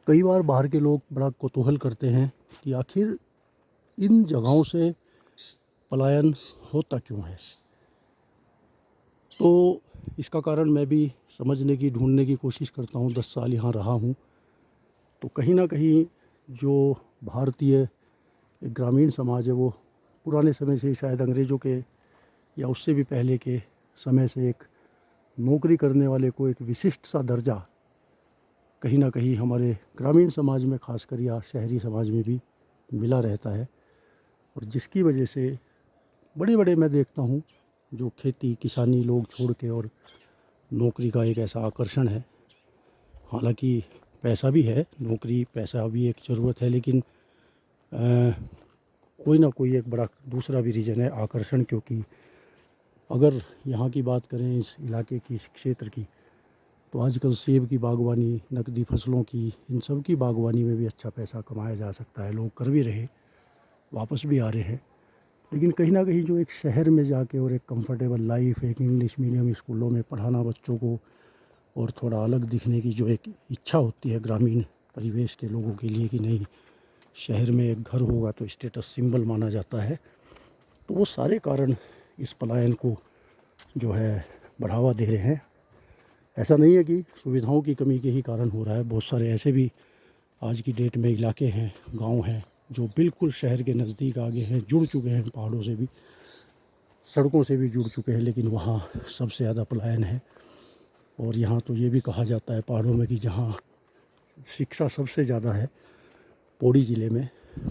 कई बार बाहर के लोग बड़ा कौतूहल करते हैं कि आखिर इन जगहों से पलायन होता क्यों है। तो इसका कारण मैं भी समझने की ढूंढने की कोशिश करता हूँ। 10 साल यहाँ रहा हूँ, तो कहीं ना कहीं जो भारतीय एक ग्रामीण समाज है वो पुराने समय से, शायद अंग्रेज़ों के या उससे भी पहले के समय से, एक नौकरी करने वाले को एक विशिष्ट सा दर्जा कहीं ना कहीं हमारे ग्रामीण समाज में खासकर या शहरी समाज में भी मिला रहता है। और जिसकी वजह से बड़े बड़े मैं देखता हूँ जो खेती किसानी लोग छोड़ के और नौकरी का एक ऐसा आकर्षण है। हालांकि पैसा भी है, नौकरी पैसा भी एक ज़रूरत है, लेकिन कोई ना कोई एक बड़ा दूसरा भी रीज़न है आकर्षण। क्योंकि अगर यहाँ की बात करें, इस इलाके की, इस क्षेत्र की, तो आजकल सेब की बागवानी, नकदी फसलों की, इन सब की बागवानी में भी अच्छा पैसा कमाया जा सकता है। लोग कर भी रहे, वापस भी आ रहे हैं। लेकिन कहीं ना कहीं जो एक शहर में जाके और एक कंफर्टेबल लाइफ, एक इंग्लिश मीडियम स्कूलों में पढ़ाना बच्चों को, और थोड़ा अलग दिखने की जो एक इच्छा होती है ग्रामीण परिवेश के लोगों के लिए कि नहीं, शहर में एक घर होगा तो स्टेटस सिंबल माना जाता है, तो वो सारे कारण इस पलायन को जो है बढ़ावा दे रहे हैं। ऐसा नहीं है कि सुविधाओं की कमी के ही कारण हो रहा है। बहुत सारे ऐसे भी आज की डेट में इलाके हैं, गांव हैं, जो बिल्कुल शहर के नज़दीक आगे हैं, जुड़ चुके हैं, पहाड़ों से भी, सड़कों से भी जुड़ चुके हैं, लेकिन वहाँ सबसे ज़्यादा पलायन है। और यहाँ तो ये भी कहा जाता है पहाड़ों में कि जहाँ शिक्षा सबसे ज़्यादा है, पौड़ी ज़िले में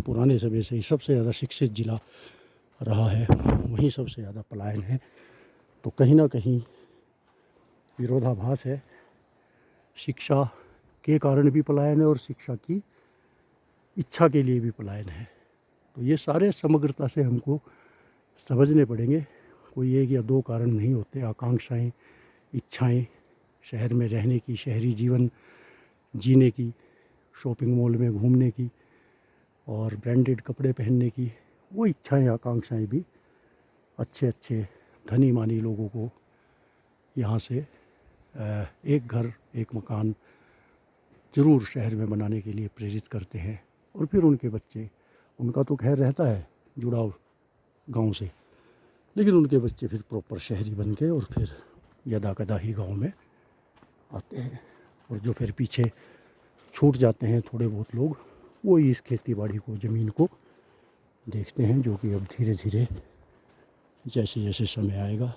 पुराने समय से ही सबसे ज़्यादा शिक्षित ज़िला रहा है, वहीं सबसे ज़्यादा पलायन है। तो कहीं ना कहीं विरोधाभास है। शिक्षा के कारण भी पलायन है और शिक्षा की इच्छा के लिए भी पलायन है। तो ये सारे समग्रता से हमको समझने पड़ेंगे। कोई एक या दो कारण नहीं होते। आकांक्षाएं, इच्छाएं, शहर में रहने की, शहरी जीवन जीने की, शॉपिंग मॉल में घूमने की और ब्रांडेड कपड़े पहनने की, वो इच्छाएं, आकांक्षाएं भी अच्छे अच्छे धनी मानी लोगों को यहाँ से एक घर, एक मकान ज़रूर शहर में बनाने के लिए प्रेरित करते हैं। और फिर उनके बच्चे, उनका तो खैर रहता है जुड़ाव गांव से, लेकिन उनके बच्चे फिर प्रॉपर शहरी बन के और फिर यदा कदा ही गांव में आते हैं। और जो फिर पीछे छूट जाते हैं थोड़े बहुत लोग, वो इस खेती बाड़ी को, ज़मीन को देखते हैं, जो कि अब धीरे धीरे जैसे जैसे समय आएगा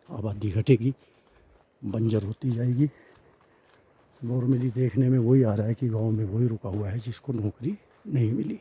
आबादी घटेगी, बंजर होती जाएगी। नॉर्मली देखने में वही आ रहा है कि गांव में वही रुका हुआ है जिसको नौकरी नहीं मिली।